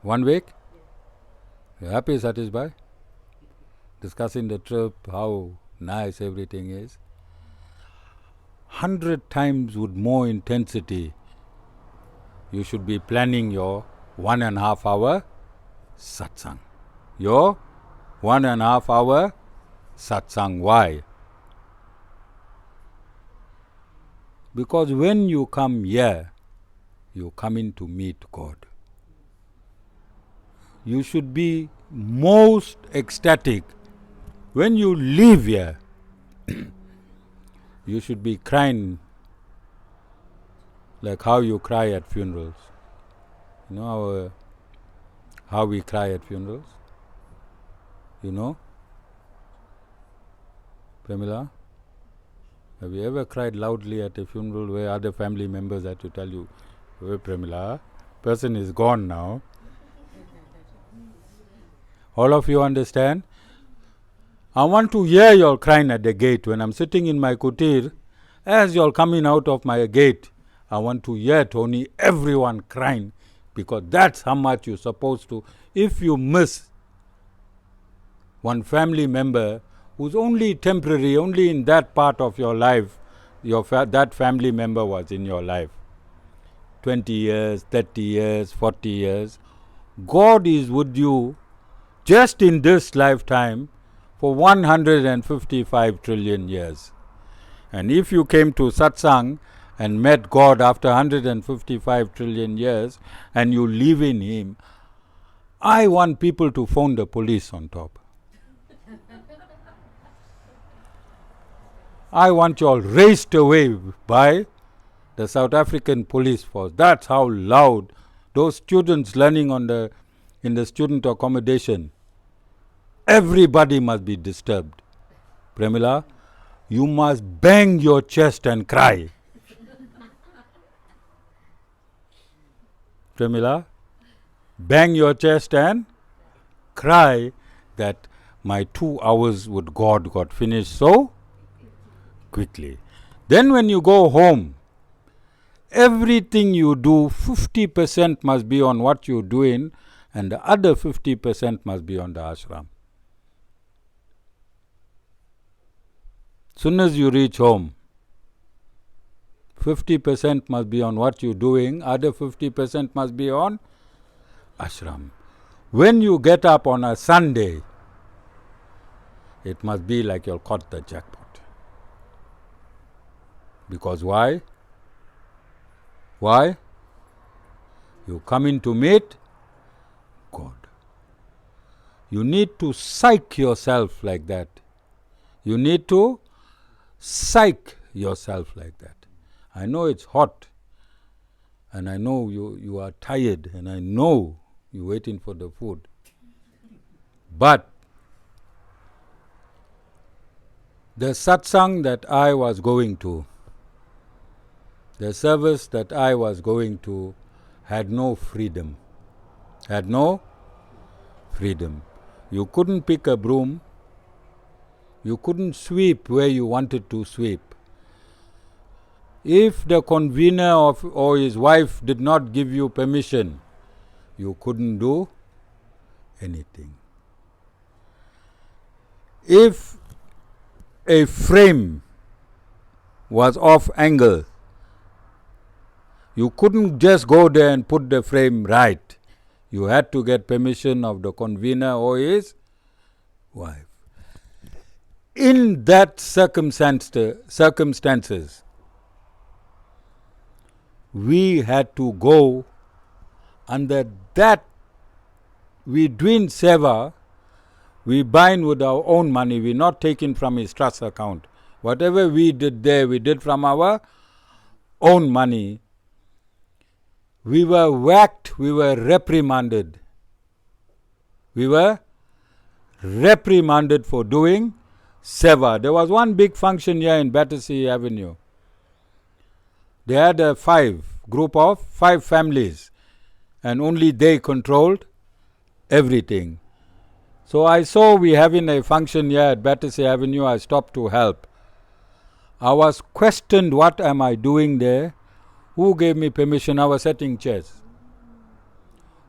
1 week? You happy, Satish Bhai? Discussing the trip, how nice everything is. 100 times with more intensity, you should be planning your 1.5 hour satsang. Your 1.5 hour satsang. Why? Because when you come here, you come in to meet God. You should be most ecstatic. When you leave here, you should be crying like how you cry at funerals. You know how we cry at funerals? You know? Pramila? Have you ever cried loudly at a funeral where other family members had to tell you, "Hey Pramila, person is gone now"? All of you understand? I want to hear you all crying at the gate. When I'm sitting in my kutir, as you all coming out of my gate, I want to hear Tony, everyone crying, because that's how much you're supposed to. If you miss one family member who's only temporary, only in that part of your life, that family member was in your life. 20 years, 30 years, 40 years. God is with you just in this lifetime for 155 trillion years. And if you came to satsang and met God after 155 trillion years and you live in Him, I want people to phone the police on top. I want you all raced away by the South African police force. That's how loud those students learning in the student accommodation. Everybody must be disturbed. Premila, you must bang your chest and cry. Premila, bang your chest and cry that my 2 hours with God got finished so quickly. Then when you go home, everything you do, 50% must be on what you're doing and the other 50% must be on the ashram. Soon as you reach home, 50% must be on what you're doing, other 50% must be on ashram. When you get up on a Sunday, it must be like you'll caught the jackpot. Because why? Why? You come in to meet God. You need to psych yourself like that. You need to psych yourself like that. I know it's hot, and I know you are tired, and I know you're waiting for the food. But the satsang that I was going to, the service that I was going to, had no freedom. Had no freedom. You couldn't pick a broom. You couldn't sweep where you wanted to sweep. If the convener or his wife did not give you permission, you couldn't do anything. If a frame was off angle, you couldn't just go there and put the frame right. You had to get permission of the convener or his wife. In that circumstances, we had to go under that. We doing seva, we bind with our own money. We're not taking from his trust account. Whatever we did there, we did from our own money. We were whacked, we were reprimanded. We were reprimanded for doing seva. There was one big function here in Battersea Avenue. They had a group of 5 families, and only they controlled everything. So I saw we having a function here at Battersea Avenue. I stopped to help. I was questioned, what am I doing there? Who gave me permission? I was setting chairs.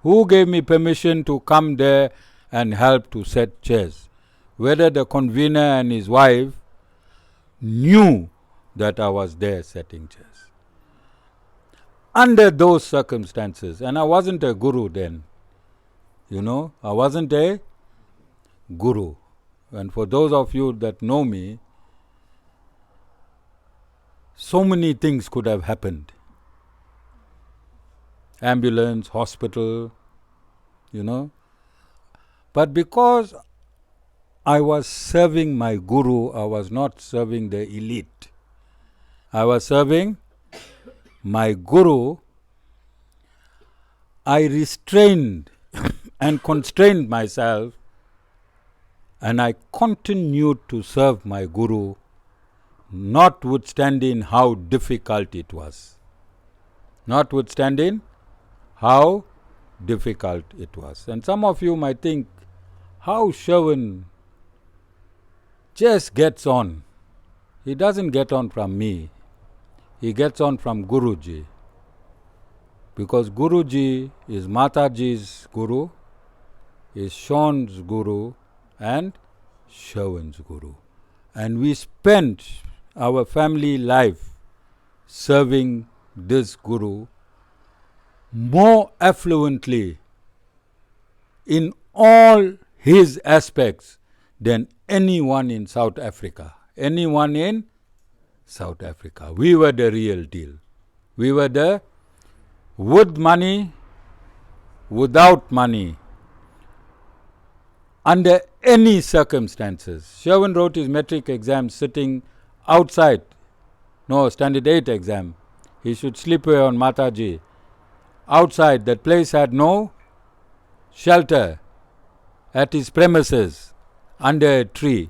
Who gave me permission to come there and help to set chairs? Whether the convener and his wife knew that I was there setting chairs. Under those circumstances, and I wasn't a guru then, I wasn't a guru. And for those of you that know me, so many things could have happened. Ambulance, hospital, But because I was serving my guru, I was not serving the elite. I was serving my guru. I restrained and constrained myself, and I continued to serve my guru, notwithstanding how difficult it was. Notwithstanding how difficult it was. And some of you might think, how Shravan just gets on. He doesn't get on from me. He gets on from Guruji. Because Guruji is Mataji's guru, is Sean's guru, and Shravan's guru. And we spent our family life serving this guru more affluently in all his aspects than anyone in South Africa. Anyone in South Africa. We were the real deal. We were the with money, without money, under any circumstances. Sherwin wrote his metric exam sitting outside. No, standard 8 exam. He should sleep away on Mataji. Outside, that place had no shelter. At his premises, under a tree.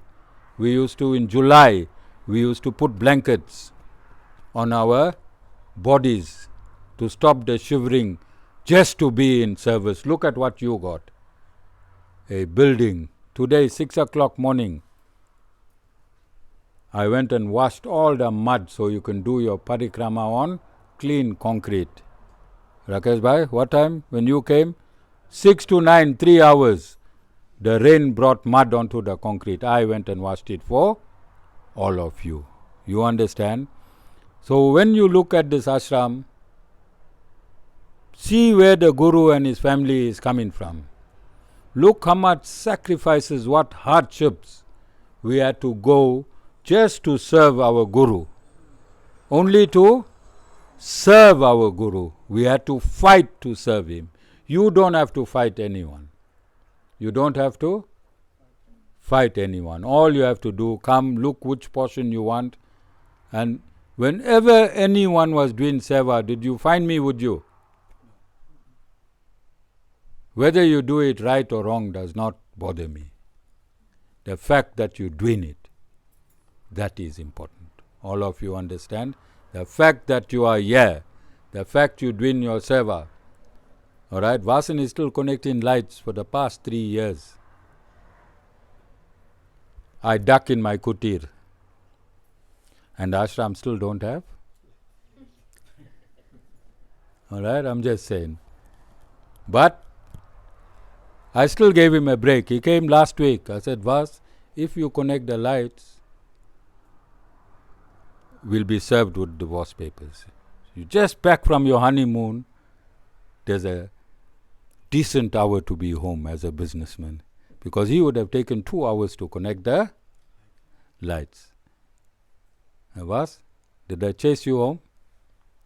We used to, in July, we used to put blankets on our bodies to stop the shivering, just to be in service. Look at what you got. A building. Today, 6 o'clock morning, I went and washed all the mud so you can do your parikrama on clean concrete. Rakesh bhai, what time when you came? 6 to 9, 3 hours. The rain brought mud onto the concrete. I went and washed it for all of you. You understand? So when you look at this ashram, see where the Guru and his family is coming from. Look how much sacrifices, what hardships we had to go just to serve our Guru. Only to serve our Guru. We had to fight to serve him. You don't have to fight anyone. You don't have to fight anyone. All you have to do, come, look which portion you want. And whenever anyone was doing seva, did you find me, would you? Whether you do it right or wrong does not bother me. The fact that you're doing it, that is important. All of you understand? The fact that you are here, the fact you're doing your seva. Alright, Vasan is still connecting lights for the past 3 years. I duck in my kutir. And ashram still don't have. Alright, I'm just saying. But I still gave him a break. He came last week. I said, Vas, if you connect the lights, we'll be served with divorce papers. You just back from your honeymoon, there's a decent hour to be home as a businessman. Because he would have taken 2 hours to connect the lights. Vas, did I chase you home?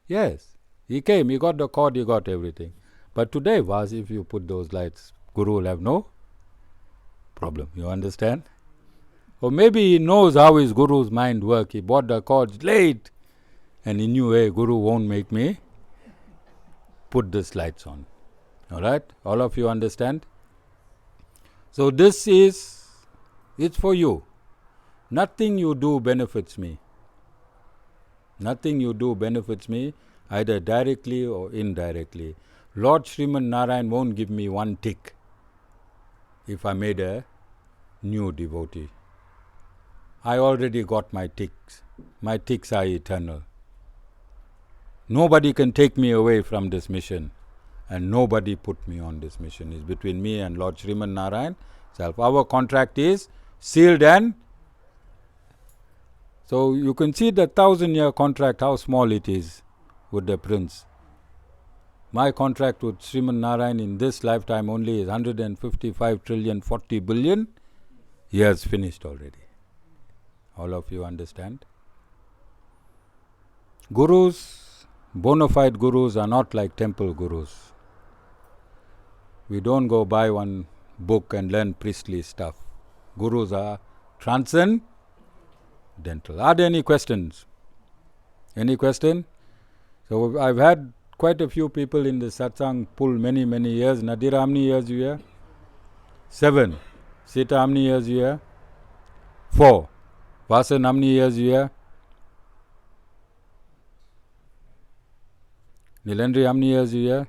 Yes. He came, he got the cord, he got everything. But today, Vas, if you put those lights, Guru will have no problem. You understand? Or maybe he knows how his Guru's mind works. He bought the cords late and he knew, hey, Guru won't make me put these lights on. Alright? All of you understand? So this is, it's for you. Nothing you do benefits me. Nothing you do benefits me, either directly or indirectly. Lord Sriman Narayan won't give me one tick if I made a new devotee. I already got my ticks. My ticks are eternal. Nobody can take me away from this mission, and nobody put me on this mission. It's between me and Lord Sriman Narayan self. Our contract is sealed, and so you can see the 1,000-year contract, how small it is with the prince. My contract with Sriman Narayan in this lifetime only is 155 trillion 40 billion years finished already. All of you understand? Gurus, bona fide gurus are not like temple gurus. We don't go buy one book and learn priestly stuff. Gurus are transcendental. Are there any questions? Any question? So I've had quite a few people in the satsang pool many years. Nadira, how many years you here? 7. Sita, how many years you here? 4. Vasan, how many years you here? Nilendri, how many years you here?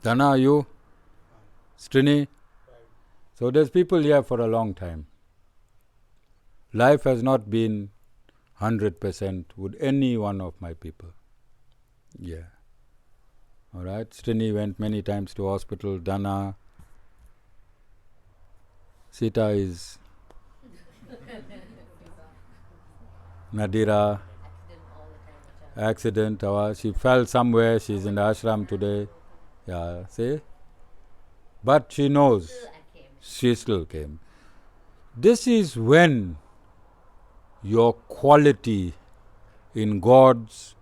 Dana, you? Strini? So there's people here for a long time. Life has not been 100% with any one of my people. Yeah. Alright. Strini went many times to hospital. Dana. Sita is Nadira, accident, she fell somewhere, she's in the ashram today. Yeah, see? But she knows. She still came. This is when your quality in God's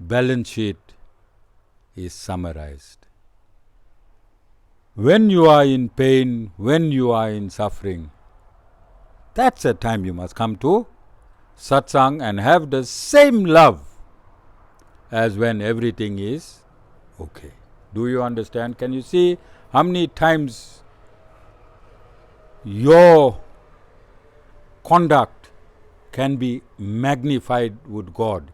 balance sheet is summarized. When you are in pain, when you are in suffering, that's the time you must come to satsang and have the same love as when everything is okay. Do you understand? Can you see how many times your conduct can be magnified with God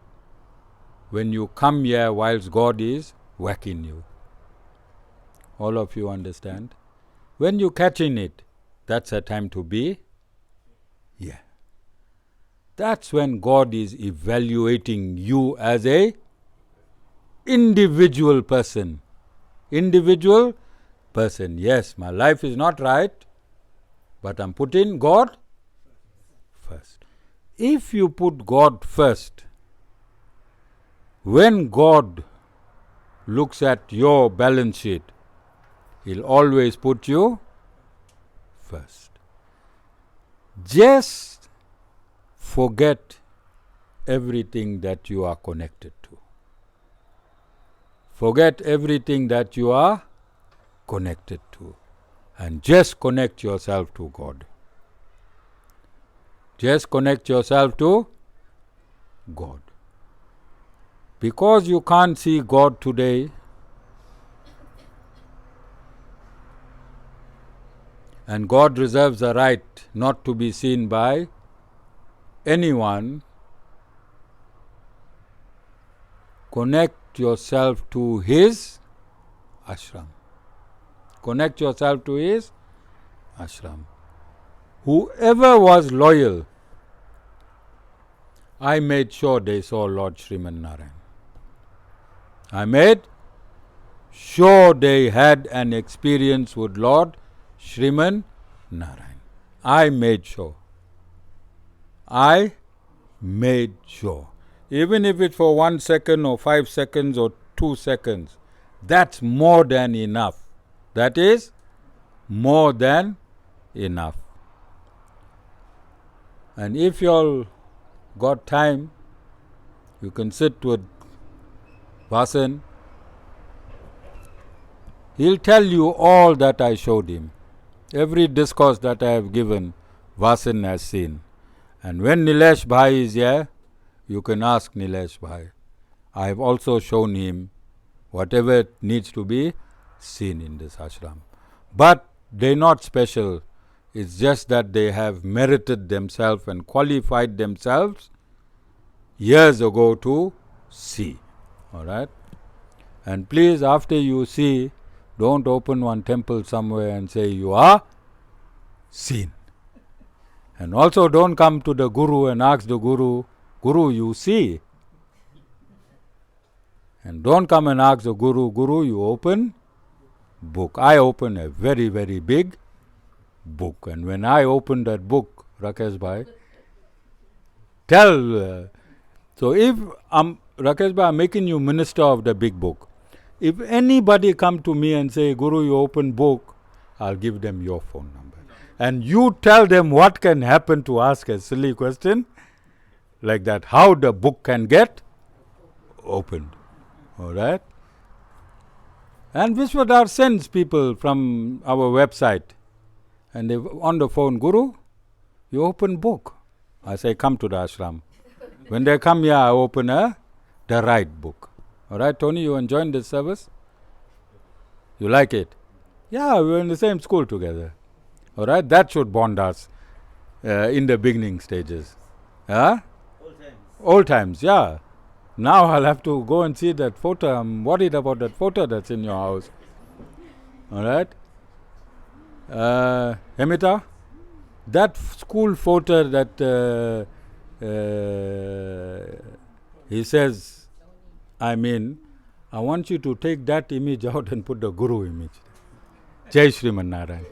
when you come here whilst God is whacking you? All of you understand? When you catch in it, that's a time to be here. That's when God is evaluating you as a individual person. Individual person. Yes, my life is not right, but I'm putting God first. If you put God first, when God looks at your balance sheet, He'll always put you first. Just forget everything that you are connected to. Forget everything that you are connected to. And just connect yourself to God. Just connect yourself to God. Because you can't see God today, and God reserves the right not to be seen by anyone, connect yourself to His ashram. Connect yourself to His ashram. Whoever was loyal, I made sure they saw Lord Sriman Narayan. I made sure they had an experience with Lord Sriman Narayan. I made sure. I made sure. Even if it's for 1 second or 5 seconds or 2 seconds, that's more than enough. That is more than enough. And if you all got time, you can sit with Vasan. He'll tell you all that I showed him. Every discourse that I have given, Vasan has seen. And when Nilesh Bhai is here, you can ask Nilesh Bhai. I have also shown him whatever needs to be seen in this ashram. But they're not special. It's just that they have merited themselves and qualified themselves years ago to see. Alright? And please, after you see, don't open one temple somewhere and say you are seen. And also don't come to the Guru and ask the Guru, Guru, you see. And don't come and ask the Guru, Guru, you open book. I open a very, very big book. And when I open that book, Rakesh Bhai, tell. So if Rakesh Bhai, I'm making you minister of the big book. If anybody come to me and say, Guru, you open book, I'll give them your phone number. And you tell them what can happen to ask a silly question like that, how the book can get opened. Alright? And Vishwadhar sends people from our website and they on the phone, Guru, you open book. I say, come to the ashram. When they come here, I open the right book. Alright, Tony, you enjoying this service? You like it? Yeah, we were in the same school together. Alright, that should bond us in the beginning stages. Huh? Old times, yeah. Now I'll have to go and see that photo. I'm worried about that photo that's in your house. Alright? Hemita, that school photo that he says, I want you to take that image out and put the Guru image. Jai Sriman Narayan.